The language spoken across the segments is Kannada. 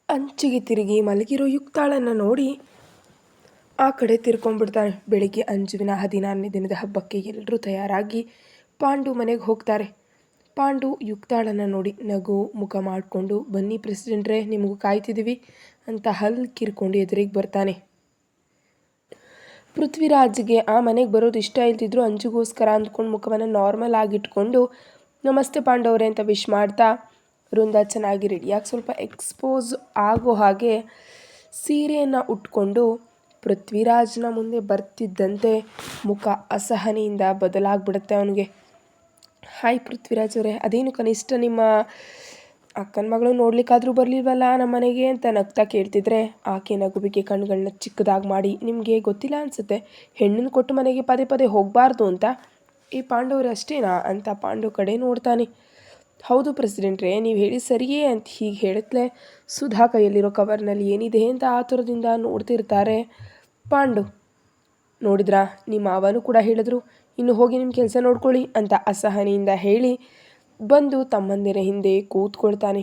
ಅಂಚಿಗೆ ತಿರುಗಿ ಮಲಗಿರೋ ಯುಕ್ತಾಳನ್ನು ನೋಡಿ ಆ ಕಡೆ ತಿರ್ಕೊಂಡ್ಬಿಡ್ತಾನೆ. ಬೆಳಿಗ್ಗೆ ಅಂಜುವಿನ 14ನೇ ದಿನದ ಹಬ್ಬಕ್ಕೆ ಎಲ್ಲರೂ ತಯಾರಾಗಿ ಪಾಂಡು ಮನೆಗೆ ಹೋಗ್ತಾರೆ. ಪಾಂಡು ಯುಕ್ತಾಳನ್ನು ನೋಡಿ ನಗು ಮುಖ ಮಾಡಿಕೊಂಡು, ಬನ್ನಿ ಪ್ರೆಸಿಡೆಂಟ್ರೇ, ನಿಮಗೂ ಕಾಯ್ತಿದ್ದೀವಿ ಅಂತ ಹಲ್ಲು ಕಿರ್ಕೊಂಡು ಎದುರಿಗೆ ಬರ್ತಾನೆ. ಪೃಥ್ವಿರಾಜ್ಗೆ ಆ ಮನೆಗೆ ಬರೋದು ಇಷ್ಟ ಇಲ್ದಿದ್ರು ಅಂಜುಗೋಸ್ಕರ ಅಂದ್ಕೊಂಡು ಮುಖವನ್ನು ನಾರ್ಮಲ್ ಆಗಿಟ್ಕೊಂಡು ನಮಸ್ತೆ ಪಾಂಡವರೇ ಅಂತ ವಿಶ್ ಮಾಡ್ತಾ, ವೃಂದ ಚೆನ್ನಾಗಿ ರೆಡಿಯಾಗಿ ಸ್ವಲ್ಪ ಎಕ್ಸ್ಪೋಸ್ ಆಗೋ ಹಾಗೆ ಸೀರೆಯನ್ನು ಉಟ್ಕೊಂಡು ಪೃಥ್ವಿರಾಜ್ನ ಮುಂದೆ ಬರ್ತಿದ್ದಂತೆ ಮುಖ ಅಸಹನೆಯಿಂದ ಬದಲಾಗ್ಬಿಡುತ್ತೆ ಅವನಿಗೆ. ಹಾಯ್ ಪೃಥ್ವಿರಾಜ್ ಅವರೇ, ಅದೇನು ಕನಿಷ್ಠ ನಿಮ್ಮ ಅಕ್ಕನ ಮಗಳು ನೋಡ್ಲಿಕ್ಕಾದರೂ ಬರಲಿಲ್ವಲ್ಲ ನಮ್ಮ ಮನೆಗೆ ಅಂತ ನಗ್ತಾ ಕೇಳ್ತಿದ್ರೆ, ಆಕೆ ನಗುವಿಗೆ ಕಣ್ಗಳನ್ನ ಚಿಕ್ಕದಾಗಿ ಮಾಡಿ, ನಿಮಗೆ ಗೊತ್ತಿಲ್ಲ ಅನಿಸುತ್ತೆ, ಹೆಣ್ಣನ್ನು ಕೊಟ್ಟು ಮನೆಗೆ ಪದೇ ಪದೇ ಹೋಗಬಾರ್ದು ಅಂತ. ಈ ಪಾಂಡವರು ಅಷ್ಟೇನಾ ಅಂತ ಪಾಂಡು ಕಡೆ ನೋಡ್ತಾನೆ. ಹೌದು ಪ್ರೆಸಿಡೆಂಟ್ರೇ, ನೀವು ಹೇಳಿ ಸರಿಯೇ ಅಂತ ಹೀಗೆ ಹೇಳುತ್ತಲೇ ಸುಧಾ ಕೈಯಲ್ಲಿರೋ ಕವರ್ನಲ್ಲಿ ಏನಿದೆ ಅಂತ ಆತುರದಿಂದ ನೋಡ್ತಿರ್ತಾರೆ. ಪಾಂಡು ನೋಡಿದ್ರಾ, ನಿಮ್ಮ ಮಾವನು ಕೂಡ ಹೇಳಿದ್ರು, ಇನ್ನು ಹೋಗಿ ನಿಮ್ಮ ಕೆಲಸ ನೋಡ್ಕೊಳ್ಳಿ ಅಂತ ಅಸಹನೆಯಿಂದ ಹೇಳಿ ಬಂದು ತಮ್ಮಂದಿರ ಹಿಂದೆ ಕೂತ್ಕೊಳ್ತಾನೆ.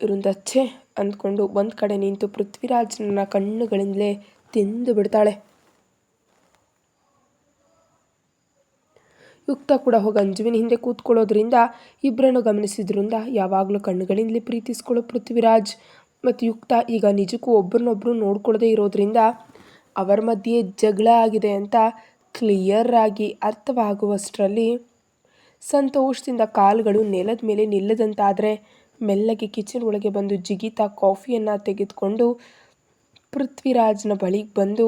ವೃಂದಚ್ಚೆ ಅಂದ್ಕೊಂಡು ಒಂದು ಕಡೆ ನಿಂತು ಪೃಥ್ವಿರಾಜ್ನ ಕಣ್ಣುಗಳಿಂದಲೇ ತಿಂದು ಬಿಡ್ತಾಳೆ. ಯುಕ್ತ ಕೂಡ ಹೋಗಿ ಅಂಜುವಿನ ಹಿಂದೆ ಕೂತ್ಕೊಳ್ಳೋದ್ರಿಂದ ಇಬ್ಬರನ್ನು ಗಮನಿಸಿದ್ರಿಂದ ಯಾವಾಗಲೂ ಕಣ್ಣುಗಳಿಂದಲೇ ಪ್ರೀತಿಸ್ಕೊಳ್ಳೋ ಪೃಥ್ವಿರಾಜ್ ಮತ್ತು ಯುಕ್ತ ಈಗ ನಿಜಕ್ಕೂ ಒಬ್ಬರನ್ನೊಬ್ಬರು ನೋಡ್ಕೊಳ್ಳೋದೇ ಇರೋದ್ರಿಂದ ಅವರ ಮಧ್ಯೆ ಜಗಳ ಆಗಿದೆ ಅಂತ ಕ್ಲಿಯರ್ ಆಗಿ ಅರ್ಥವಾಗುವಷ್ಟರಲ್ಲಿ ಸಂತೋಷದಿಂದ ಕಾಲುಗಳು ನೆಲದ ಮೇಲೆ ನಿಲ್ಲದಂತಾದರೆ ಮೆಲ್ಲಗೆ ಕಿಚನ್ ಒಳಗೆ ಬಂದು ಜಿಗಿತಾ ಕಾಫಿಯನ್ನು ತೆಗೆದುಕೊಂಡು ಪೃಥ್ವಿರಾಜ್ನ ಬಳಿಗೆ ಬಂದು,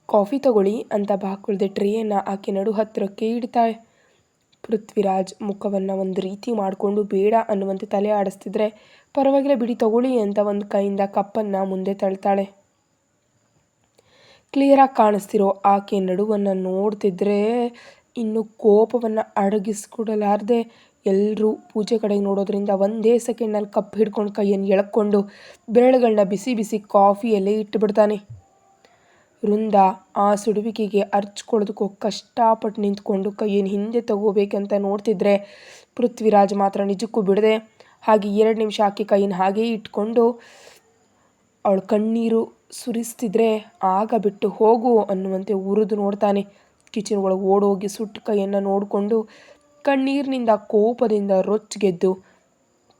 ಕಾಫಿ ತಗೊಳ್ಳಿ ಅಂತ ಬಾಕೊಳ್ದೆ ಟ್ರೇಯನ್ನು ಆಕೆ ನಡು ಹತ್ತಿರಕ್ಕೆ ಇಡ್ತಾಳೆ. ಪೃಥ್ವಿರಾಜ್ ಮುಖವನ್ನು ಒಂದು ರೀತಿ ಮಾಡಿಕೊಂಡು ಬೇಡ ಅನ್ನುವಂತೆ ತಲೆ ಆಡಿಸ್ತಿದ್ರೆ, ಪರವಾಗಿಲ್ಲ ಬಿಡಿ ತಗೊಳ್ಳಿ ಅಂತ ಒಂದು ಕೈಯಿಂದ ಕಪ್ಪನ್ನು ಮುಂದೆ ತಳ್ತಾಳೆ. ಕ್ಲಿಯರಾಗಿ ಕಾಣಿಸ್ತಿರೋ ಆಕೆ ನಡುವನ್ನು ನೋಡ್ತಿದ್ರೆ ಇನ್ನು ಕೋಪವನ್ನು ಅಡಗಿಸ್ಕೊಡಲಾರ್ದೆ ಎಲ್ಲರೂ ಪೂಜೆ ಕಡೆಗೆ ನೋಡೋದ್ರಿಂದ ಒಂದೇ ಸೆಕೆಂಡ್ನಲ್ಲಿ ಕಪ್ ಹಿಡ್ಕೊಂಡು ಕೈಯನ್ನು ಎಳ್ಕೊಂಡು ಬೆರಳುಗಳನ್ನ ಬಿಸಿ ಬಿಸಿ ಕಾಫಿಯಲ್ಲೇ ಇಟ್ಟುಬಿಡ್ತಾನೆ. ವೃಂದ ಆ ಸುಡುವಿಕೆಗೆ ಅರ್ಚ್ಕೊಳ್ಳೋದಕ್ಕೂ ಕಷ್ಟಪಟ್ಟು ನಿಂತ್ಕೊಂಡು ಕೈಯನ್ನು ಹಿಂದೆ ತಗೋಬೇಕಂತ ನೋಡ್ತಿದ್ರೆ ಪೃಥ್ವಿರಾಜ್ ಮಾತ್ರ ನಿಜಕ್ಕೂ ಬಿಡದೆ ಹಾಗೆ 2 ನಿಮಿಷ ಆಕೆ ಕೈಯನ್ನು ಹಾಗೇ ಇಟ್ಕೊಂಡು ಅವಳು ಕಣ್ಣೀರು ಸುರಿಸ್ತಿದ್ರೆ ಆಗ ಬಿಟ್ಟು ಹೋಗು ಅನ್ನುವಂತೆ ಉರಿದು ನೋಡ್ತಾನೆ. ಕಿಚನ್ ಒಳಗೆ ಓಡೋಗಿ ಸುಟ್ಟು ಕೈಯನ್ನು ನೋಡಿಕೊಂಡು ಕಣ್ಣೀರಿನಿಂದ ಕೋಪದಿಂದ ರೊಚ್ಚಿಗೆದ್ದು,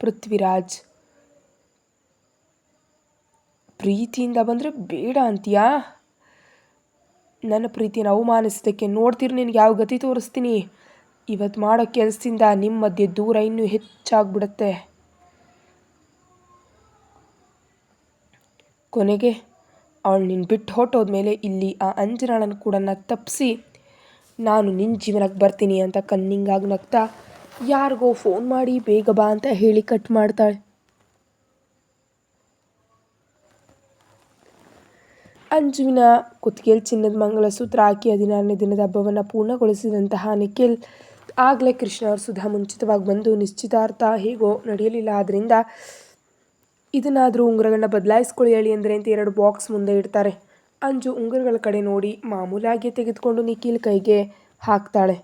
ಪೃಥ್ವಿರಾಜ್ ಪ್ರೀತಿಯಿಂದ ಬಂದರೆ ಬೇಡ ಅಂತೀಯಾ? ನನ್ನ ಪ್ರೀತಿಯನ್ನು ಅವಮಾನಿಸಿದ್ದಕ್ಕೆ ನೋಡ್ತೀರಿ ನಿನಗೆ ಯಾವ ಗತಿ ತೋರಿಸ್ತೀನಿ. ಇವತ್ತು ಮಾಡೋ ಕೆಲಸದಿಂದ ನಿಮ್ಮ ಮಧ್ಯೆ ದೂರ ಇನ್ನೂ ಹೆಚ್ಚಾಗ್ಬಿಡುತ್ತೆ. ಕೊನೆಗೆ ಅವಳು ನಿನ್ನ ಬಿಟ್ಟು ಹೊಟ್ಟೋದ್ಮೇಲೆ ಇಲ್ಲಿ ಆ ಅಂಜನಾಳನ್ನು ಕೂಡ ತಪ್ಪಿಸಿ ನಾನು ನಿನ್ನ ಜೀವನಕ್ಕೆ ಬರ್ತೀನಿ ಅಂತ ಕನ್ನಿಂಗಾಗಿ ನಗ್ತಾ ಯಾರಿಗೋ ಫೋನ್ ಮಾಡಿ ಬೇಗ ಬಾ ಅಂತ ಹೇಳಿ ಕಟ್ ಮಾಡ್ತಾಳೆ. ಅಂಜುವಿನ ಕುತ್ತಿಗೆಯಲ್ಲಿ ಚಿನ್ನದ ಮಂಗಳಸೂತ್ರ ಹಾಕಿ 16ನೇ ದಿನದ ಹಬ್ಬವನ್ನು ಪೂರ್ಣಗೊಳಿಸಿದಂತಹ ನಿಖಿಲ್ ಆಗಲೇ ಕೃಷ್ಣ ಅವರು ಸುಧಾ ಮುಂಚಿತವಾಗಿ ಬಂದು ನಿಶ್ಚಿತಾರ್ಥ ಹೇಗೋ ನಡೆಯಲಿಲ್ಲ, ಆದ್ದರಿಂದ ಇದನ್ನಾದರೂ ಉಂಗುರಗಳನ್ನ ಬದಲಾಯಿಸ್ಕೊಳ್ಳಿ ಹೇಳಿ ಅಂದರೆ ಅಂತ 2 ಬಾಕ್ಸ್ ಮುಂದೆ ಇಡ್ತಾರೆ. ಅಂಜು ಉಂಗುರಗಳ ಕಡೆ ನೋಡಿ ಮಾಮೂಲಾಗಿ ತೆಗೆದುಕೊಂಡು ನಿಖಿಲ್ ಕೈಗೆ ಹಾಕ್ತಾಳೆ.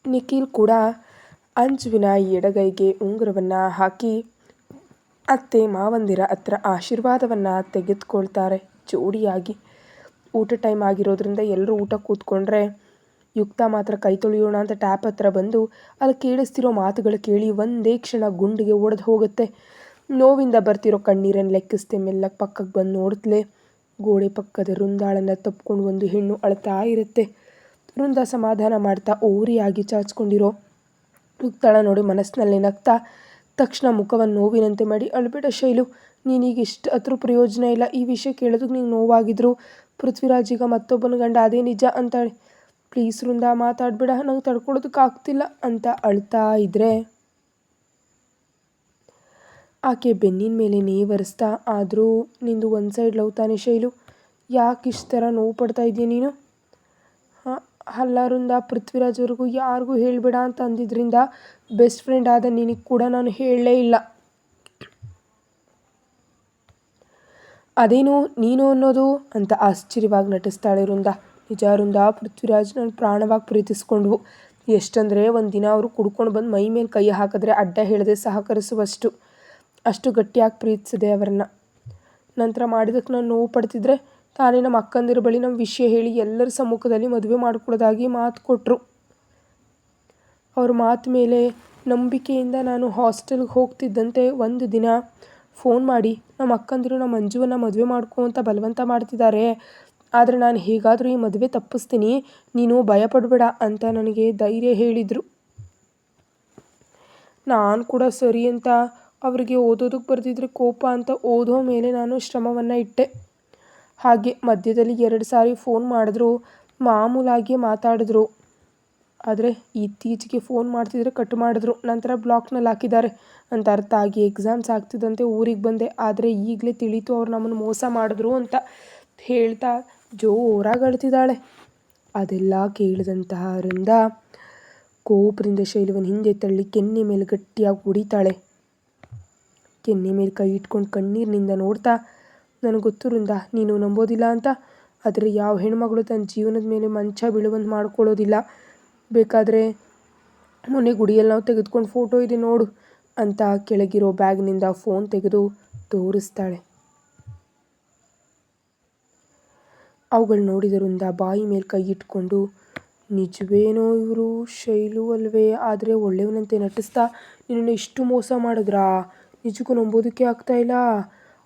ನಿಖಿಲ್ ಕೂಡ ಅಂಜುವಿನ ಎಡಗೈಗೆ ಉಂಗುರವನ್ನು ಹಾಕಿ ಅತ್ತೆ ಮಾವಂದಿರ ಹತ್ರ ಆಶೀರ್ವಾದವನ್ನು ತೆಗೆದುಕೊಳ್ತಾರೆ ಜೋಡಿಯಾಗಿ. ಊಟ ಟೈಮ್ ಆಗಿರೋದ್ರಿಂದ ಎಲ್ಲರೂ ಊಟ ಕೂತ್ಕೊಂಡ್ರೆ ಯುಕ್ತ ಮಾತ್ರ ಕೈ ತೊಳೆಯೋಣ ಅಂತ ಟ್ಯಾಪ್ ಹತ್ರ ಬಂದು ಅಲ್ಲಿ ಕೇಳಿಸ್ತಿರೋ ಮಾತುಗಳು ಕೇಳಿ ಒಂದೇ ಕ್ಷಣ ಗುಂಡಿಗೆ ಒಡೆದು ಹೋಗುತ್ತೆ. ನೋವಿಂದ ಬರ್ತಿರೋ ಕಣ್ಣೀರನ್ನು ಲೆಕ್ಕಿಸ್ತೆ ಮೆಲ್ಲಕ್ಕೆ ಪಕ್ಕಕ್ಕೆ ಬಂದು ನೋಡ್ತಲೇ ಗೋಡೆ ಪಕ್ಕದ ವೃಂದಾಳನ್ನು ತಪ್ಪಿಕೊಂಡು ಒಂದು ಹೆಣ್ಣು ಅಳ್ತಾ ಇರುತ್ತೆ. ವೃಂದ ಸಮಾಧಾನ ಮಾಡ್ತಾ ಓರಿಯಾಗಿ ಚಾಚ್ಕೊಂಡಿರೋ ಯುಕ್ತಳ ನೋಡಿ ಮನಸ್ಸಿನಲ್ಲಿ ನಗ್ತಾ ತಕ್ಷಣ ಮುಖವನ್ನು ನೋವಿನಂತೆ ಮಾಡಿ, ಅಳ್ಬೇಡ ಶೈಲು, ನೀನೀಗ ಇಷ್ಟು ಹತ್ರ ಪ್ರಯೋಜನ ಇಲ್ಲ. ಈ ವಿಷಯ ಕೇಳೋದಕ್ಕೆ ನಿಂಗೆ ನೋವಾಗಿದ್ರು ಪೃಥ್ವಿರಾಜ್ ಈಗ ಮತ್ತೊಬ್ಬನ ಗಂಡ, ಅದೇ ನಿಜ ಅಂತಾಳೆ. ಪ್ಲೀಸ್ ವೃಂದ ಮಾತಾಡಬೇಡ, ನಂಗೆ ತಡ್ಕೊಳ್ಳೋದಕ್ಕೆ ಆಗ್ತಿಲ್ಲ ಅಂತ ಅಳ್ತಾ ಇದ್ರೆ ಆಕೆ ಬೆನ್ನಿನ ಮೇಲೆ ನೇವರಿಸ್ತಾ, ಆದರೂ ನಿಂದು ಒಂದು ಸೈಡ್ ಲವ್ ತಾನೆ ಶೈಲು, ಯಾಕೆ ಇಷ್ಟು ಥರ ನೋವು ಪಡ್ತಾ ಇದೆಯಾ ನೀನು? ಅಲ್ಲ ವೃಂದ, ಪೃಥ್ವಿರಾಜ್ ಅವ್ರಿಗೂ ಯಾರಿಗೂ ಹೇಳಬೇಡ ಅಂತ ಅಂದಿದ್ರಿಂದ ಬೆಸ್ಟ್ ಫ್ರೆಂಡ್ ಆದ ನಿನಗೆ ಕೂಡ ನಾನು ಹೇಳಲೇ ಇಲ್ಲ. ಅದೇನು ನೀನು ಅನ್ನೋದು ಅಂತ ಆಶ್ಚರ್ಯವಾಗಿ ನಟಿಸ್ತಾಳೆ ವೃಂದ. ನಿಜ ವೃಂದ, ಪೃಥ್ವಿರಾಜ್ ನಾನು ಪ್ರಾಣವಾಗಿ ಪ್ರೀತಿಸ್ಕೊಂಡ್ವು. ಎಷ್ಟಂದರೆ ಒಂದು ದಿನ ಅವರು ಕುಡ್ಕೊಂಡು ಬಂದು ಮೈ ಮೇಲೆ ಕೈ ಹಾಕಿದ್ರೆ ಅಡ್ಡ ಹೇಳದೆ ಸಹಕರಿಸುವಷ್ಟು ಅಷ್ಟು ಗಟ್ಟಿಯಾಗಿ ಪ್ರೀತಿಸಿದೆ ಅವರನ್ನು. ನಂತರ ಮಾಡಿದಕ್ಕೆ ನಾನು ನೋವು ಪಡ್ತಿದ್ರೆ ತಾನೇ ನಮ್ಮ ಅಕ್ಕಂದಿರ ಬಳಿ ನಮ್ಮ ವಿಷಯ ಹೇಳಿ ಎಲ್ಲರ ಸಮ್ಮುಖದಲ್ಲಿ ಮದುವೆ ಮಾಡಿಕೊಡೋದಾಗಿ ಮಾತು ಕೊಟ್ಟರು. ಅವ್ರ ಮಾತು ಮೇಲೆ ನಂಬಿಕೆಯಿಂದ ನಾನು ಹಾಸ್ಟೆಲ್ಗೆ ಹೋಗ್ತಿದ್ದಂತೆ ಒಂದು ದಿನ ಫೋನ್ ಮಾಡಿ ನಮ್ಮ ಅಕ್ಕಂದಿರು ನಮ್ಮ ಮಂಜುವನ್ನು ಮದುವೆ ಮಾಡ್ಕೊ ಅಂತ ಬಲವಂತ ಮಾಡ್ತಿದ್ದಾರೆ, ಆದರೆ ನಾನು ಹೇಗಾದರೂ ಈ ಮದುವೆ ತಪ್ಪಿಸ್ತೀನಿ, ನೀನು ಭಯಪಡಬೇಡ ಅಂತ ನನಗೆ ಧೈರ್ಯ ಹೇಳಿದರು. ನಾನು ಕೂಡ ಸರಿ ಅಂತ ಅವರಿಗೆ ಓದೋದಕ್ಕೆ ಬರೆದಿದ್ರೆ ಕೋಪ ಅಂತ ಓದೋ ಮೇಲೆ ನಾನು ಶ್ರಮವನ್ನು ಇಟ್ಟೆ. ಹಾಗೆ ಮಧ್ಯದಲ್ಲಿ 2 ಸಾರಿ ಫೋನ್ ಮಾಡಿದ್ರು, ಮಾಮೂಲಾಗಿ ಮಾತಾಡಿದ್ರು. ಆದರೆ ಇತ್ತೀಚೆಗೆ ಫೋನ್ ಮಾಡ್ತಿದ್ರೆ ಕಟ್ ಮಾಡಿದ್ರು, ನಂತರ ಬ್ಲಾಕ್ನಲ್ಲಿ ಹಾಕಿದ್ದಾರೆ ಅಂತ ಅರ್ಥ ಆಗಿ ಎಕ್ಸಾಮ್ಸ್ ಆಗ್ತಿದ್ದಂತೆ ಊರಿಗೆ ಬಂದೆ. ಆದರೆ ಈಗಲೇ ತಿಳಿತು ಅವ್ರು ನಮ್ಮನ್ನು ಮೋಸ ಮಾಡಿದ್ರು ಅಂತ ಹೇಳ್ತಾ ಜೋರಾಗಿ ಅಳ್ತಿದ್ದಾಳೆ. ಅದೆಲ್ಲ ಕೇಳಿದಂತಹ ವೃಂದ ಕೋಪದಿಂದ ಶೈಲುವನ್ನು ಹಿಂದೆ ತಳ್ಳಿ ಕೆನ್ನೆ ಮೇಲೆ ಗಟ್ಟಿಯಾಗಿ ಹೊಡಿತಾಳೆ. ಕೆನ್ನೆ ಮೇಲೆ ಕೈ ಇಟ್ಕೊಂಡು ಕಣ್ಣೀರಿನಿಂದ ನೋಡ್ತಾ, ನನಗೆ ಗೊತ್ತು ವೃಂದ ನೀನು ನಂಬೋದಿಲ್ಲ ಅಂತ, ಆದರೆ ಯಾವ ಹೆಣ್ಮಗಳು ತನ್ನ ಜೀವನದ ಮೇಲೆ ಮಂಚ ಬೀಳುವಂತೆ ಮಾಡ್ಕೊಳ್ಳೋದಿಲ್ಲ. ಬೇಕಾದರೆ ಮೊನ್ನೆ ಗುಡಿಯಲ್ಲಿ ನಾವು ತೆಗೆದುಕೊಂಡು ಫೋಟೋ ಇದೆ ನೋಡು ಅಂತ ಕೆಳಗಿರೋ ಬ್ಯಾಗ್ನಿಂದ ಫೋನ್ ತೆಗೆದು ತೋರಿಸ್ತಾಳೆ. ಅವುಗಳು ನೋಡಿದರಿಂದ ಬಾಯಿ ಮೇಲೆ ಕೈ ಇಟ್ಕೊಂಡು, ನಿಜವೇನೋ ಇವರು ಶೈಲು ಅಲ್ವೇ, ಆದರೆ ಒಳ್ಳೆಯವನಂತೆ ನಟಿಸ್ತಾ ನಿನ್ನನ್ನು ಇಷ್ಟು ಮೋಸ ಮಾಡಿದ್ರಾ, ನಿಜಕ್ಕೂ ನಂಬೋದಕ್ಕೆ ಆಗ್ತಾಯಿಲ್ಲ,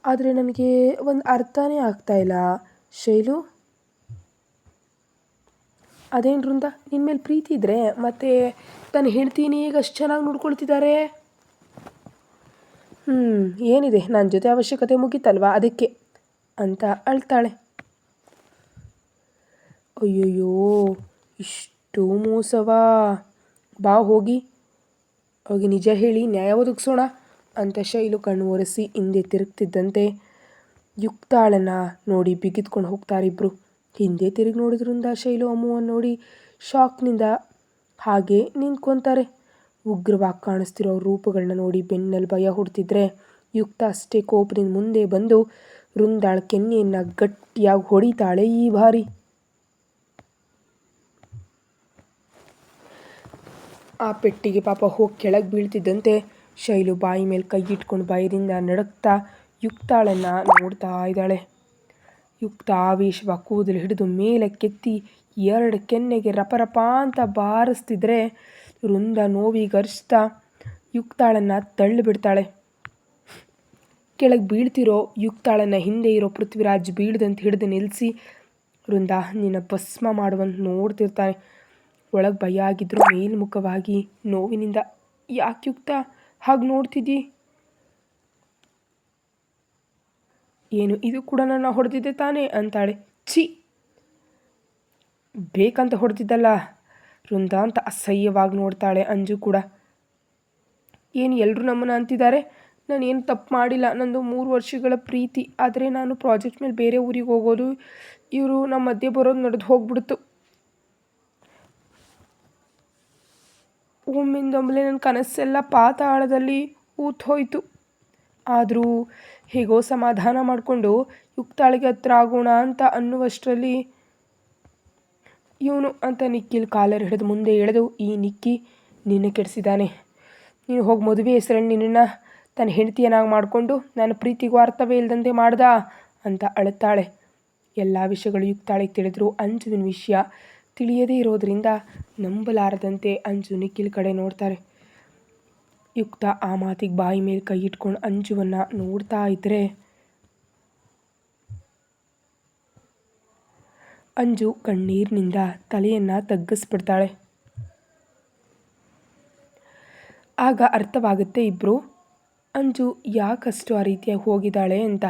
ಆದರೆ ನನಗೆ ಒಂದು ಅರ್ಥನೇ ಆಗ್ತಾಯಿಲ್ಲ ಶೈಲು. ಅದೇನು ವೃಂದ, ನಿನ್ನ ಮೇಲೆ ಪ್ರೀತಿ ಇದ್ದರೆ ಮತ್ತೆ ತನ್ನ ಹೆಂಡ್ತೀನಿ ಈಗ ಅಷ್ಟು ಚೆನ್ನಾಗಿ ನೋಡ್ಕೊಳ್ತಿದ್ದಾರೆ. ಏನಿದೆ, ನನ್ನ ಜೊತೆ ಅವಶ್ಯಕತೆ ಮುಗೀತಲ್ವಾ ಅದಕ್ಕೆ ಅಂತ ಅಳ್ತಾಳೆ. ಅಯ್ಯಯ್ಯೋ ಇಷ್ಟು ಮೋಸವಾ, ಬಾ ಹೋಗಿ ನಿಜ ಹೇಳಿ ನ್ಯಾಯ ಒದಗಿಸೋಣ ಅಂತ ಶೈಲು ಕಣ್ಣು ಒರೆಸಿ ಹಿಂದೆ ತಿರುಗ್ತಿದ್ದಂತೆ ಯುಕ್ತಾಳನ್ನು ನೋಡಿ ಬಿಗಿದ್ಕೊಂಡು ಹೋಗ್ತಾರಿಬ್ರು. ಹಿಂದೆ ತಿರುಗಿ ನೋಡಿದ್ರಿಂದ ಶೈಲು ಅಮ್ಮುವನ್ನು ನೋಡಿ ಶಾಕ್ನಿಂದ ಹಾಗೆ ನಿಂತ್ಕೊತಾರೆ. ಉಗ್ರವಾಗಿ ಕಾಣಿಸ್ತಿರೋ ರೂಪಗಳನ್ನ ನೋಡಿ ಬೆನ್ನಲ್ಲಿ ಭಯ ಹುಡ್ತಿದ್ರೆ ಯುಕ್ತ ಅಷ್ಟೇ ಕೋಪದಿಂದ ಮುಂದೆ ಬಂದು ವೃಂದಾಳ ಕೆನ್ನೆಯನ್ನು ಗಟ್ಟಿಯಾಗಿ ಹೊಡಿತಾಳೆ. ಈ ಬಾರಿ ಆ ಪೆಟ್ಟಿಗೆ ಪಾಪ ಹೋಗಿ ಕೆಳಗೆ ಬೀಳ್ತಿದ್ದಂತೆ ಶೈಲು ಬಾಯಿ ಮೇಲೆ ಕೈ ಇಟ್ಕೊಂಡು ಭಯದಿಂದ ನಡಕ್ತಾ ಯುಕ್ತಾಳನ್ನು ನೋಡ್ತಾ ಇದ್ದಾಳೆ. ಯುಕ್ತ ಆವೇಶವಾಗಿ ಕೂದಲು ಹಿಡಿದು ಮೇಲೆ ಕೆತ್ತಿ 2 ಕೆನ್ನೆಗೆ ರಪರಪ ಅಂತ ಬಾರಿಸ್ತಿದ್ರೆ ವೃಂದ ನೋವಿಗರ್ಸ್ತಾ ಯುಕ್ತಾಳನ್ನು ತಳ್ಳಿಬಿಡ್ತಾಳೆ. ಕೆಳಗೆ ಬೀಳ್ತಿರೋ ಯುಕ್ತಾಳನ್ನು ಹಿಂದೆ ಇರೋ ಪೃಥ್ವಿರಾಜ್ ಬೀಳ್ದಂತ ಹಿಡಿದು ನಿಲ್ಲಿಸಿ, ವೃಂದ ನಿನ್ನ ಭಸ್ಮ ಮಾಡುವಂತ ನೋಡ್ತಿರ್ತಾನೆ. ಒಳಗೆ ಭಯ ಆಗಿದ್ರು ಮೇಲ್ಮುಖವಾಗಿ ನೋವಿನಿಂದ, ಯಾಕೆ ಯುಕ್ತ ಹಾಗೆ ನೋಡ್ತಿದ್ದಿ, ಏನು ಇದು ಕೂಡ ನನ್ನ ಹೊಡೆದಿದ್ದೆ ತಾನೇ ಅಂತಾಳೆ. ಛೀ, ಬೇಕಂತ ಹೊಡೆದಿದ್ದಲ್ಲ ವೃಂದ ಅಂತ ಅಸಹ್ಯವಾಗಿ ನೋಡ್ತಾಳೆ. ಅಂಜು ಕೂಡ, ಏನು ಎಲ್ಲರೂ ನಮ್ಮನ್ನು ಅಂತಿದ್ದಾರೆ, ನಾನು ಏನು ತಪ್ಪು ಮಾಡಿಲ್ಲ, ನಂದು 3 ವರ್ಷಗಳ ಪ್ರೀತಿ, ಆದರೆ ನಾನು ಪ್ರಾಜೆಕ್ಟ್ ಮೇಲೆ ಬೇರೆ ಊರಿಗೆ ಹೋಗೋದು, ಇವರು ನಮ್ಮ ಮಧ್ಯೆ ಬರೋದು ನಡೆದು ಹೋಗ್ಬಿಡ್ತು. ಒಮ್ಮಿಂದೊಮ್ಮೆ ನನ್ನ ಕನಸೆಲ್ಲ ಪಾತಾಳದಲ್ಲಿ ಹೋಯಿತು. ಆದರೂ ಹೇಗೋ ಸಮಾಧಾನ ಮಾಡಿಕೊಂಡು ಯುಕ್ತಾಳಿಗೆ ಹತ್ರ ಆಗೋಣ ಅಂತ ಅನ್ನುವಷ್ಟರಲ್ಲಿ ಇವನು ಅಂತ ನಿಖಿಲ್ ಕಾಲರ್ ಹಿಡಿದು ಮುಂದೆ ಎಳೆದು, ಈ ನಿಕ್ಕಿ ನಿನ್ನ ಕೆಡಿಸಿದ್ದಾನೆ, ನೀನು ಹೋಗಿ ಮದುವೆ ಹೆಸರನ್ನು ನಿನ್ನನ್ನು ತನ್ನ ಹೆಂಡತಿಯನ್ನಾಗಿ ಮಾಡಿಕೊಂಡು ನನ್ನ ಪ್ರೀತಿಗೂ ಅರ್ಥವೇ ಇಲ್ಲದಂತೆ ಮಾಡ್ದ ಅಂತ ಅಳುತ್ತಾಳೆ. ಎಲ್ಲ ವಿಷಯಗಳು ಯುಕ್ತಾಳಿಗೆ ತಿಳಿದ್ರು ಅಂಜುವಿನ ವಿಷಯ ತಿಳಿಯದೇ ಇರೋದರಿಂದ ನಂಬಲಾರದಂತೆ ಅಂಜು ನಿಖಿಲ್ ಕಡೆ ನೋಡ್ತಾರೆ. ಯುಕ್ತ ಆ ಮಾತಿಗೆ ಬಾಯಿ ಮೇಲೆ ಕೈ ಇಟ್ಕೊಂಡು ಅಂಜುವನ್ನು ನೋಡ್ತಾ ಇದ್ದರೆ ಅಂಜು ಕಣ್ಣೀರಿನಿಂದ ತಲೆಯನ್ನು ತಗ್ಗಿಸ್ಬಿಡ್ತಾಳೆ. ಆಗ ಅರ್ಥವಾಗುತ್ತೆ ಇಬ್ಬರು ಅಂಜು ಯಾಕಷ್ಟು ಆ ರೀತಿಯಾಗಿ ಹೋಗಿದ್ದಾಳೆ ಅಂತ.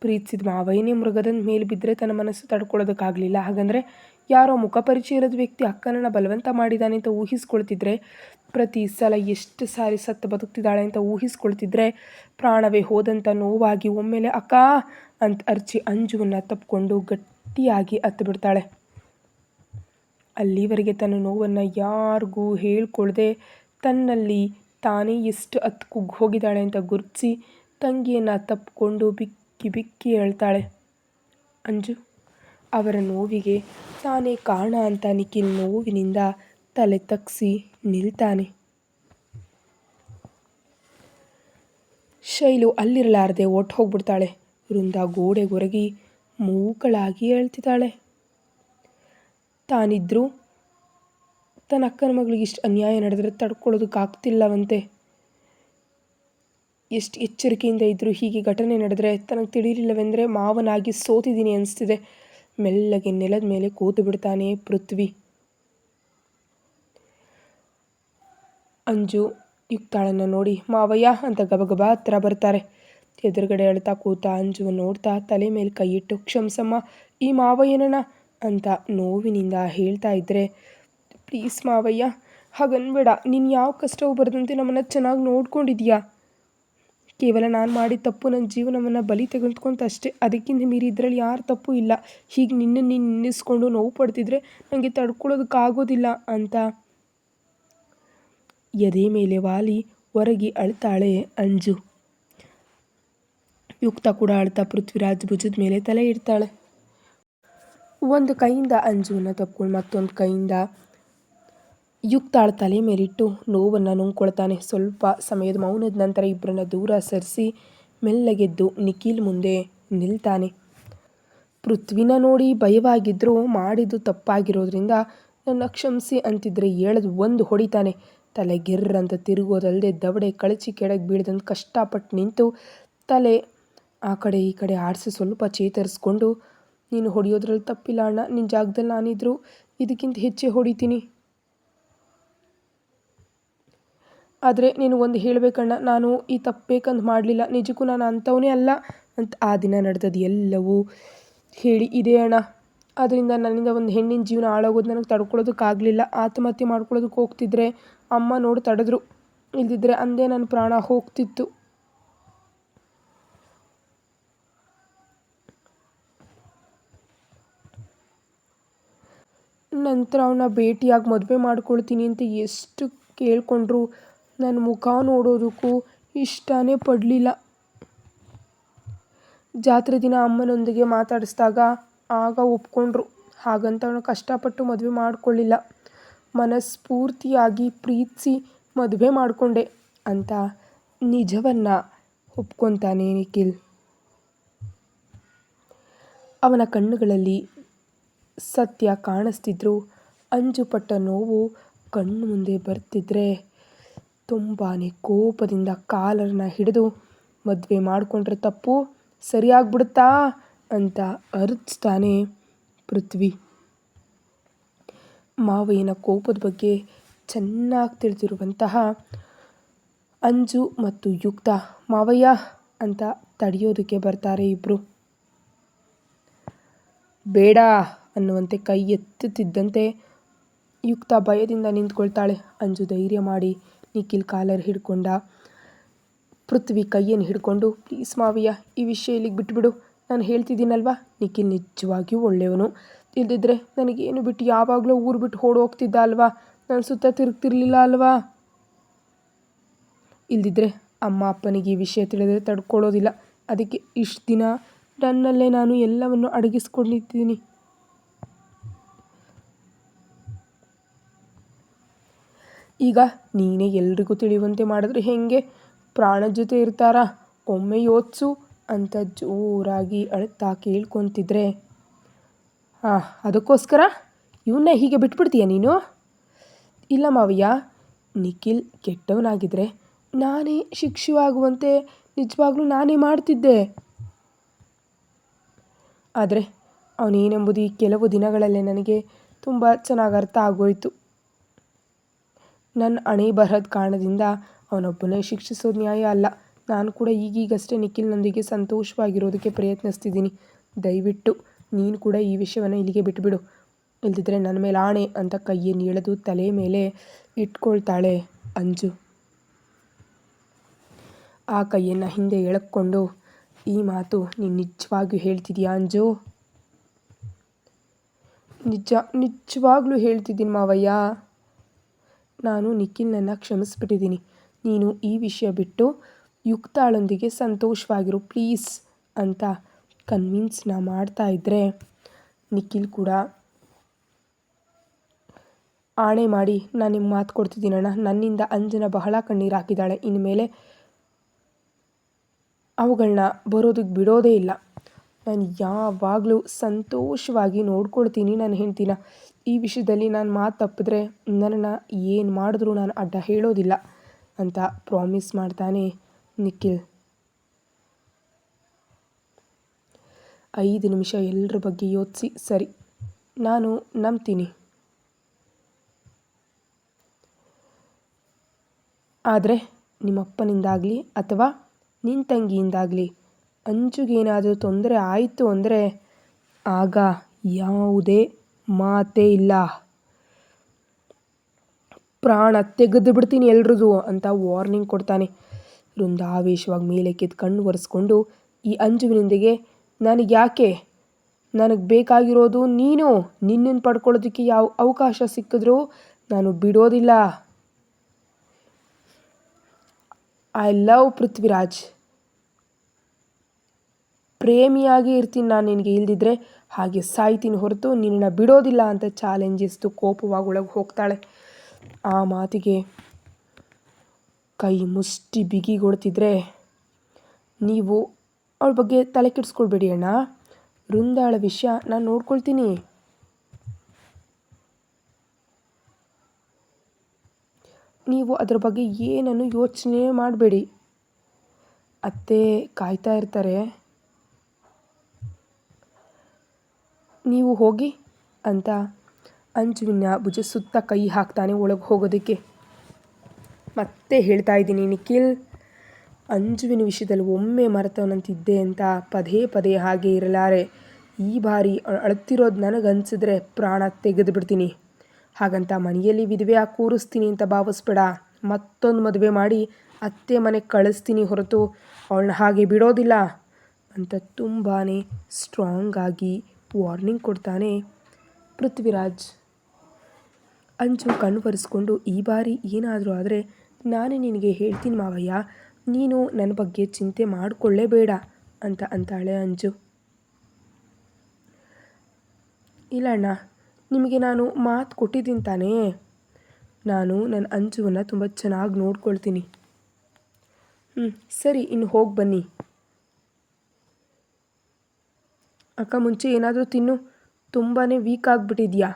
ಪ್ರೀತಿಸಿದ ಮಾವಯ್ಯನೇ ಮೃಗದಂತ ಮೇಲೆ ಬಿದ್ದರೆ ತನ್ನ ಮನಸ್ಸು ತಡ್ಕೊಳ್ಳೋದಕ್ಕಾಗಲಿಲ್ಲ, ಹಾಗಂದರೆ ಯಾರೋ ಮುಖ ಪರಿಚಯ ಇರೋದು ವ್ಯಕ್ತಿ ಅಕ್ಕನನ್ನು ಬಲವಂತ ಮಾಡಿದ್ದಾನೆ ಅಂತ ಊಹಿಸ್ಕೊಳ್ತಿದ್ರೆ, ಪ್ರತಿ ಸಲ ಎಷ್ಟು ಸಾರಿ ಸತ್ತು ಬದುಕ್ತಿದ್ದಾಳೆ ಅಂತ ಊಹಿಸ್ಕೊಳ್ತಿದ್ರೆ ಪ್ರಾಣವೇ ಹೋದಂಥ ನೋವಾಗಿ ಒಮ್ಮೆಲೆ ಅಕ್ಕ ಅಂತ ಅರ್ಚಿ ಅಂಜುವನ್ನು ತಪ್ಪಿಕೊಂಡು ಗಟ್ಟಿಯಾಗಿ ಹತ್ತು ಬಿಡ್ತಾಳೆ. ಅಲ್ಲಿವರೆಗೆ ತನ್ನ ನೋವನ್ನು ಯಾರಿಗೂ ಹೇಳ್ಕೊಳ್ದೆ ತನ್ನಲ್ಲಿ ತಾನೇ ಎಷ್ಟು ಹತ್ತು ಕುಗ್ಗಿ ಹೋಗಿದ್ದಾಳೆ ಅಂತ ಗುರುತಿಸಿ ತಂಗಿಯನ್ನು ತಪ್ಪಿಕೊಂಡು ಬಿಕ್ಕಿ ಬಿಕ್ಕಿ ಹೇಳ್ತಾಳೆ. ಅಂಜು ಅವರ ನೋವಿಗೆ ತಾನೇ ಕಾರಣ ಅಂತ ನಿಖಿಲ್ ನೋವಿನಿಂದ ತಲೆ ತಗ್ಸಿ ನಿಲ್ತಾನೆ. ಶೈಲು ಅಲ್ಲಿರಲಾರದೆ ಒಟ್ಟು ಹೋಗ್ಬಿಡ್ತಾಳೆ. ವೃಂದ ಗೋಡೆಗೊರಗಿ ಮೂಕಳಾಗಿ ಹೇಳ್ತಿದ್ದಾಳೆ. ತಾನಿದ್ರೂ ತನ್ನ ಅಕ್ಕನ ಮಗಳಿಗೆ ಇಷ್ಟು ಅನ್ಯಾಯ ನಡೆದ್ರೆ ತಡ್ಕೊಳ್ಳೋದಕ್ಕಾಗ್ತಿಲ್ಲವಂತೆ. ಎಷ್ಟು ಎಚ್ಚರಿಕೆಯಿಂದ ಇದ್ದರೂ ಹೀಗೆ ಘಟನೆ ನಡೆದರೆ ತನಗೆ ತಿಳಿಲಿಲ್ಲವೆಂದರೆ ಮಾವನಾಗಿ ಸೋತಿದ್ದೀನಿ ಅನಿಸ್ತಿದೆ. ಮೆಲ್ಲಗೆ ನೆಲದ ಮೇಲೆ ಕೂತು ಬಿಡ್ತಾನೆ ಪೃಥ್ವಿ. ಅಂಜು ಯುಕ್ತಾಳನ್ನು ನೋಡಿ ಮಾವಯ್ಯ ಅಂತ ಗಬಗಬ ಹತ್ರ ಬರ್ತಾರೆ. ಎದುರುಗಡೆ ಅಳ್ತಾ ಕೂತ ಅಂಜುವನ್ನು ನೋಡ್ತಾ ತಲೆ ಮೇಲೆ ಕೈಯಿಟ್ಟು ಕ್ಷಮಿಸಮ್ಮ, ಈ ಮಾವಯ್ಯನಣ್ಣ ಅಂತ ನೋವಿನಿಂದ ಹೇಳ್ತಾ ಇದ್ದರೆ, ಪ್ಲೀಸ್ ಮಾವಯ್ಯ ಹಾಗನ್ಬೇಡ, ನೀನು ಯಾವ ಕಷ್ಟವೂ ಬರದಂತೆ ನಮ್ಮನ್ನು ಚೆನ್ನಾಗಿ ನೋಡ್ಕೊಂಡಿದ್ಯಾ. ಕೇವಲ ನಾನು ಮಾಡಿದ ತಪ್ಪು ನನ್ನ ಜೀವನವನ್ನು ಬಲಿ ತೆಗೆದುಕೊಂತ ಅಷ್ಟೇ. ಅದಕ್ಕಿಂತ ಮೀರಿ ಇದರಲ್ಲಿ ಯಾರು ತಪ್ಪು ಇಲ್ಲ. ಹೀಗೆ ನೀನು ನಿಲ್ಲಿಸ್ಕೊಂಡು ನೋವು ಪಡ್ತಿದ್ರೆ ನನಗೆ ತಡ್ಕೊಳ್ಳೋದಕ್ಕಾಗೋದಿಲ್ಲ ಅಂತ ಎದೆ ಮೇಲೆ ವಾಲಿ ಹೊರಗಿ ಅಳ್ತಾಳೆ ಅಂಜು. ಯುಕ್ತ ಕೂಡ ಅಳ್ತಾ ಪೃಥ್ವಿರಾಜ್ ಭುಜದ ಮೇಲೆ ತಲೆ ಇಡ್ತಾಳೆ. ಒಂದು ಕೈಯಿಂದ ಅಂಜುವನ್ನು ತಪ್ಕೊಂಡು ಮತ್ತೊಂದು ಕೈಯಿಂದ ಯುಕ್ತಾಳ ತಲೆ ಮೇಲಿಟ್ಟು ನೋವನ್ನು ನುಂಗ್ಕೊಳ್ತಾನೆ. ಸ್ವಲ್ಪ ಸಮಯದ ಮೌನದ ನಂತರ ಇಬ್ಬರನ್ನ ದೂರ ಸರಿಸಿ ಮೆಲ್ಲಗೆದ್ದು ನಿಖಿಲ್ ಮುಂದೆ ನಿಲ್ತಾನೆ. ಪೃಥ್ವಿನ ನೋಡಿ ಭಯವಾಗಿದ್ದರೂ ಮಾಡಿದ್ದು ತಪ್ಪಾಗಿರೋದ್ರಿಂದ ನನ್ನ ಕ್ಷಮಿಸಿ ಅಂತಿದ್ರೆ ಎಳೆದು ಒಂದು ಹೊಡಿತಾನೆ. ತಲೆ ಗಿರ್ರಂತ ತಿರುಗೋದಲ್ಲದೆ ದವಡೆ ಕಳಚಿ ಕೆಳಗೆ ಬೀಳ್ದಂತ ಕಷ್ಟಪಟ್ಟು ನಿಂತು ತಲೆ ಆ ಕಡೆ ಈ ಕಡೆ ಆಡಿಸಿ ಸ್ವಲ್ಪ ಚೇತರಿಸ್ಕೊಂಡು, ನೀನು ಹೊಡೆಯೋದ್ರಲ್ಲಿ ತಪ್ಪಿಲ್ಲ ಅಣ್ಣ, ನಿನ್ನ ಜಾಗದಲ್ಲಿ ನಾನಿದ್ರು ಇದಕ್ಕಿಂತ ಹೆಚ್ಚೇ ಹೊಡಿತೀನಿ. ಆದರೆ ನೀನು ಒಂದು ಹೇಳಬೇಕಣ್ಣ, ನಾನು ಈ ತಪ್ಪಬೇಕಂತ ಮಾಡಲಿಲ್ಲ, ನಿಜಕ್ಕೂ ನಾನು ಅಂಥವನೇ ಅಲ್ಲ ಅಂತ ಆ ದಿನ ನಡೆದದ್ದು ಎಲ್ಲವೂ ಹೇಳಿ ಇದೆ ಅಣ್ಣ. ಅದರಿಂದ ನನ್ನಿಂದ ಒಂದು ಹೆಣ್ಣಿನ ಜೀವನ ಹಾಳಾಗೋದು ನನಗೆ ತಡ್ಕೊಳ್ಳೋದಕ್ಕಾಗಲಿಲ್ಲ. ಆತ್ಮಹತ್ಯೆ ಮಾಡ್ಕೊಳ್ಳೋದಕ್ಕೆ ಹೋಗ್ತಿದ್ರೆ ಅಮ್ಮ ನೋಡಿ ತಡೆದ್ರು, ಇಲ್ದಿದ್ರೆ ಅಂದೇ ನನ್ನ ಪ್ರಾಣ ಹೋಗ್ತಿತ್ತು. ನಂತರ ಅವನ್ನ ಭೇಟಿಯಾಗಿ ಮದುವೆ ಮಾಡ್ಕೊಳ್ತೀನಿ ಅಂತ ಎಷ್ಟು ಕೇಳ್ಕೊಂಡ್ರು ನನ್ನ ಮುಖ ನೋಡೋದಕ್ಕೂ ಇಷ್ಟನೇ ಪಡಲಿಲ್ಲ. ಜಾತ್ರೆ ದಿನ ಅಮ್ಮನೊಂದಿಗೆ ಮಾತಾಡಿಸಿದಾಗ ಆಗ ಒಪ್ಕೊಂಡ್ರು. ಹಾಗಂತ ಅವನು ಕಷ್ಟಪಟ್ಟು ಮದುವೆ ಮಾಡಿಕೊಳ್ಳಿಲ್ಲ, ಮನಸ್ಫೂರ್ತಿಯಾಗಿ ಪ್ರೀತಿಸಿ ಮದುವೆ ಮಾಡಿಕೊಂಡೆ ಅಂತ ನಿಜವನ್ನು ಒಪ್ಕೊತಾನೆ ನಿಖಿಲ್. ಅವನ ಕಣ್ಣುಗಳಲ್ಲಿ ಸತ್ಯ ಕಾಣಿಸ್ತಿದ್ರು. ಅಂಜು ಪಟ್ಟ ನೋವು ಕಣ್ಣು ಮುಂದೆ ಬರ್ತಿದ್ರೆ ತುಂಬಾ ಕೋಪದಿಂದ ಕಾಲರನ್ನ ಹಿಡಿದು, ಮದುವೆ ಮಾಡಿಕೊಂಡ್ರೆ ತಪ್ಪು ಸರಿಯಾಗ್ಬಿಡುತ್ತಾ ಅಂತ ಅರಚ್ತಾನೆ ಪೃಥ್ವಿ. ಮಾವಯ್ಯನ ಕೋಪದ ಬಗ್ಗೆ ಚೆನ್ನಾಗಿ ತಿಳಿದಿರುವಂತಹ ಅಂಜು ಮತ್ತು ಯುಕ್ತ ಮಾವಯ್ಯ ಅಂತ ತಡೆಯೋದಕ್ಕೆ ಬರ್ತಾರೆ ಇಬ್ಬರು. ಬೇಡ ಅನ್ನುವಂತೆ ಕೈ ಎತ್ತುತ್ತಿದ್ದಂತೆ ಯುಕ್ತ ಭಯದಿಂದ ನಿಂತ್ಕೊಳ್ತಾಳೆ. ಅಂಜು ಧೈರ್ಯ ಮಾಡಿ ನಿಖಿಲ್ ಕಾಲರ್ ಹಿಡ್ಕೊಂಡ. ಪೃಥ್ವಿ ಕೈಯನ್ನು ಹಿಡ್ಕೊಂಡು, ಪ್ಲೀಸ್ ಮಾವಯ್ಯ ಈ ವಿಷಯ ಇಲ್ಲಿಗೆ ಬಿಟ್ಬಿಡು, ನಾನು ಹೇಳ್ತಿದ್ದೀನಲ್ವಾ, ನಿಖಿಲ್ ನಿಜವಾಗಿಯೂ ಒಳ್ಳೆಯವನು, ಇಲ್ದಿದ್ರೆ ನನಗೇನು ಬಿಟ್ಟು ಯಾವಾಗಲೂ ಊರು ಬಿಟ್ಟು ಓಡೋಗ್ತಿದ್ದ ಅಲ್ವಾ, ನಾನು ಸುತ್ತ ತಿರುಗ್ತಿರ್ಲಿಲ್ಲ ಅಲ್ವಾ. ಇಲ್ದಿದ್ರೆ ಅಮ್ಮ ಅಪ್ಪನಿಗೆ ಈ ವಿಷಯ ತಿಳಿದ್ರೆ ತಡ್ಕೊಳ್ಳೋದಿಲ್ಲ. ಅದಕ್ಕೆ ಇಷ್ಟು ದಿನ ನನ್ನಲ್ಲೇ ನಾನು ಎಲ್ಲವನ್ನು ಅಡಗಿಸ್ಕೊಂಡಿದ್ದೀನಿ. ಈಗ ನೀನೇ ಎಲ್ರಿಗೂ ತಿಳಿಯುವಂತೆ ಮಾಡಿದ್ರೆ ಹೇಗೆ, ಪ್ರಾಣದ ಜೊತೆ ಇರ್ತಾರಾ, ಒಮ್ಮೆ ಯೋಚಿಸು ಅಂತ ಜೋರಾಗಿ ಅಳ್ತಾ ಕೇಳ್ಕೊತಿದ್ರೆ, ಅದಕ್ಕೋಸ್ಕರ ಇವನ್ನ ಹೀಗೆ ಬಿಟ್ಬಿಡ್ತೀಯ ನೀನು? ಇಲ್ಲ ಮಾವಯ್ಯ, ನಿಖಿಲ್ ಕೆಟ್ಟವನಾಗಿದ್ದರೆ ನಾನೇ ಶಿಕ್ಷೆಯಾಗುವಂತೆ ನಿಜವಾಗ್ಲೂ ನಾನೇ ಮಾಡ್ತಿದ್ದೆ. ಆದರೆ ಅವನೇನೆಂಬುದು ಈ ಕೆಲವು ದಿನಗಳಲ್ಲೇ ನನಗೆ ತುಂಬ ಚೆನ್ನಾಗಿ ಅರ್ಥ ಆಗೋಯ್ತು. ನನ್ನ ಹಣೆ ಬರಹದ ಕಾರಣದಿಂದ ಅವನೊಬ್ಬನೇ ಶಿಕ್ಷಿಸೋದು ನ್ಯಾಯ ಅಲ್ಲ. ನಾನು ಕೂಡ ಈಗೀಗಷ್ಟೇ ನಿಖಿಲ್ನೊಂದಿಗೆ ಸಂತೋಷವಾಗಿರೋದಕ್ಕೆ ಪ್ರಯತ್ನಿಸ್ತಿದ್ದೀನಿ. ದಯವಿಟ್ಟು ನೀನು ಕೂಡ ಈ ವಿಷಯವನ್ನು ಇಲ್ಲಿಗೆ ಬಿಟ್ಬಿಡು, ಇಲ್ದಿದ್ರೆ ನನ್ನ ಮೇಲೆ ಆಣೆ ಅಂತ ಕೈಯನ್ನು ಎಳೆದು ತಲೆ ಮೇಲೆ ಇಟ್ಕೊಳ್ತಾಳೆ ಅಂಜು. ಆ ಕೈಯನ್ನು ಹಿಂದೆ ಎಳ್ಕೊಂಡು, ಈ ಮಾತು ನೀನು ನಿಜವಾಗಿಯೂ ಹೇಳ್ತಿದ್ಯಾ ಅಂಜು? ನಿಜವಾಗ್ಲೂ ಹೇಳ್ತಿದ್ದೀನಿ ಮಾವಯ್ಯ, ನಾನು ನಿಖಿಲ್ನನ್ನು ಕ್ಷಮಿಸ್ಬಿಟ್ಟಿದ್ದೀನಿ. ನೀನು ಈ ವಿಷಯ ಬಿಟ್ಟು ಯುಕ್ತಾಳೊಂದಿಗೆ ಸಂತೋಷವಾಗಿರು ಪ್ಲೀಸ್ ಅಂತ ಕನ್ವಿನ್ಸ್ನ ಮಾಡ್ತಾ ಇದ್ದರೆ ನಿಖಿಲ್ ಕೂಡ ಆಣೆ ಮಾಡಿ ನಾನು ನಿಮ್ಗೆ ಮಾತು ಕೊಡ್ತಿದ್ದೀನಣ್ಣ, ನನ್ನಿಂದ ಅಂಜನ ಬಹಳ ಕಣ್ಣೀರು ಹಾಕಿದ್ದಾಳೆ, ಇನ್ಮೇಲೆ ಅವುಗಳನ್ನ ಬರೋದಕ್ಕೆ ಬಿಡೋದೇ ಇಲ್ಲ. ನಾನು ಯಾವಾಗಲೂ ಸಂತೋಷವಾಗಿ ನೋಡ್ಕೊಳ್ತೀನಿ ನನ್ನ ಹೆಂಡ್ತಿನ. ಈ ವಿಷಯದಲ್ಲಿ ನಾನು ಮಾತು ತಪ್ಪಿದ್ರೆ ನನ್ನನ್ನು ಏನು ಮಾಡಿದ್ರೂ ನಾನು ಅಡ್ಡ ಹೇಳೋದಿಲ್ಲ ಅಂತ ಪ್ರಾಮಿಸ್ ಮಾಡ್ತಾನೆ ನಿಖಿಲ್. 5 ನಿಮಿಷ ಎಲ್ಲರ ಬಗ್ಗೆ ಯೋಚಿಸಿ, ಸರಿ ನಾನು ನಂಬ್ತೀನಿ, ಆದರೆ ನಿಮ್ಮಪ್ಪನಿಂದಾಗಲಿ ಅಥವಾ ನಿನ್ನ ತಂಗಿಯಿಂದಾಗಲಿ ಅಂಜುಗೇನಾದರೂ ತೊಂದರೆ ಆಯಿತು ಅಂದರೆ ಆಗ ಯಾವುದೇ ಮಾತೇ ಇಲ್ಲ, ಪ್ರಾಣ ತೆಗೆದು ಬಿಡ್ತೀನಿ ಎಲ್ರದು ಅಂತ ವಾರ್ನಿಂಗ್ ಕೊಡ್ತಾನೆ. ವೃಂದ ಆವೇಶವಾಗಿ ಮೇಲೆ ಕೆದ್ದು ಕಣ್ಣು ಒರೆಸ್ಕೊಂಡು, ಈ ಅಂಜುವಿನೊಂದಿಗೆ ನನಗೆ ಯಾಕೆ, ನನಗೆ ಬೇಕಾಗಿರೋದು ನೀನು, ನಿನ್ನನ್ನು ಪಡ್ಕೊಳ್ಳೋದಕ್ಕೆ ಯಾವ ಅವಕಾಶ ಸಿಕ್ಕಿದ್ರೂ ನಾನು ಬಿಡೋದಿಲ್ಲ. ಐ ಲವ್ ಪೃಥ್ವಿರಾಜ್, ಪ್ರೇಮಿಯಾಗಿ ಇರ್ತೀನಿ ನಾನು ನಿನಗೆ, ಇಲ್ದಿದ್ರೆ ಹಾಗೆ ಸಾಯ್ತೀನಿ ಹೊರತು ನಿನ್ನನ್ನು ಬಿಡೋದಿಲ್ಲ ಅಂತ ಚಾಲೆಂಜಿಸ್ತು ಕೋಪವಾಗಿ ಒಳಗೆ ಹೋಗ್ತಾಳೆ. ಆ ಮಾತಿಗೆ ಕೈ ಮುಷ್ಟಿ ಬಿಗಿಗೊಳ್ತಿದ್ರೆ, ನೀವು ಅವಳ ಬಗ್ಗೆ ತಲೆ ಕೆಡಿಸ್ಕೊಳ್ಬೇಡಿ ಅಣ್ಣ, ವೃಂದಾಳ ವಿಷಯ ನಾನು ನೋಡ್ಕೊಳ್ತೀನಿ, ನೀವು ಅದರ ಬಗ್ಗೆ ಏನನ್ನು ಯೋಚನೆ ಮಾಡಬೇಡಿ, ಅತ್ತೆ ಕಾಯ್ತಾ ಇರ್ತಾರೆ, ನೀವು ಹೋಗಿ ಅಂತ ಅಂಜುವಿನ ಭುಜ ಸುತ್ತ ಕೈ ಹಾಕ್ತಾನೆ ಒಳಗೆ ಹೋಗೋದಕ್ಕೆ. ಮತ್ತೆ ಹೇಳ್ತಾ ಇದ್ದೀನಿ ನಿಖಿಲ್, ಅಂಜುವಿನ ವಿಷಯದಲ್ಲಿ ಒಮ್ಮೆ ಮರೆತವನಂತಿದ್ದೆ ಅಂತ ಪದೇ ಪದೇ ಹಾಗೆ ಇರಲಾರೆ. ಈ ಬಾರಿ ಅಳ್ತಿರೋದು ನನಗನ್ಸಿದ್ರೆ ಪ್ರಾಣ ತೆಗೆದು ಬಿಡ್ತೀನಿ. ಹಾಗಂತ ಮನೆಯಲ್ಲಿ ವಿಧವೆಯಾಗಿ ಕೂರಿಸ್ತೀನಿ ಅಂತ ಭಾವಿಸ್ಬೇಡ. ಮತ್ತೊಂದು ಮದುವೆ ಮಾಡಿ ಅತ್ತೆ ಮನೆಗೆ ಕಳಿಸ್ತೀನಿ ಹೊರತು ಅವಳನ್ನ ಹಾಗೆ ಬಿಡೋದಿಲ್ಲ ಅಂತ ತುಂಬಾ ಸ್ಟ್ರಾಂಗ್ ಆಗಿ ವಾರ್ನಿಂಗ್ ಕೊಡ್ತಾನೆ ಪೃಥ್ವಿರಾಜ್. ಅಂಜು ಕಣ್ಣು ಒರೆಸ್ಕೊಂಡು, ಈ ಬಾರಿ ಏನಾದರೂ ಆದರೆ ನಾನೇ ನಿನಗೆ ಹೇಳ್ತೀನಿ ಮಾವಯ್ಯ, ನೀನು ನನ್ನ ಬಗ್ಗೆ ಚಿಂತೆ ಮಾಡಿಕೊಳ್ಳೇಬೇಡ ಅಂತ ಅಂತಾಳೆ ಅಂಜು. ಇಲ್ಲ ಅಣ್ಣ, ನಿಮಗೆ ನಾನು ಮಾತು ಕೊಟ್ಟಿದ್ದೀನಿ ತಾನೇ, ನಾನು ನನ್ನ ಅಂಜುವನ್ನು ತುಂಬ ಚೆನ್ನಾಗಿ ನೋಡ್ಕೊಳ್ತೀನಿ. ಸರಿ, ಇನ್ನು ಹೋಗಿ ಬನ್ನಿ. ಅಕ್ಕ ಮುಂಚೆ ಏನಾದರೂ ತಿನ್ನು, ತುಂಬಾ ವೀಕ್ ಆಗಿಬಿಟ್ಟಿದ್ಯಾ.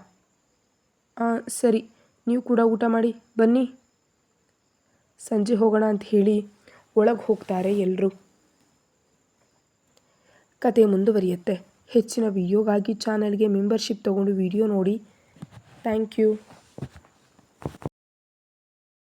ಸರಿ, ನೀವು ಕೂಡ ಊಟ ಮಾಡಿ ಬನ್ನಿ, ಸಂಜೆ ಹೋಗೋಣ ಅಂತ ಹೇಳಿ ಒಳಗೆ ಹೋಗ್ತಾರೆ ಎಲ್ಲರೂ. ಕತೆ ಮುಂದುವರಿಯುತ್ತೆ. ಹೆಚ್ಚಿನ ವಿಡಿಯೋಗಾಗಿ ಚಾನಲ್ಗೆ ಮೆಂಬರ್ಶಿಪ್ ತೊಗೊಂಡು ವಿಡಿಯೋ ನೋಡಿ. Thank you.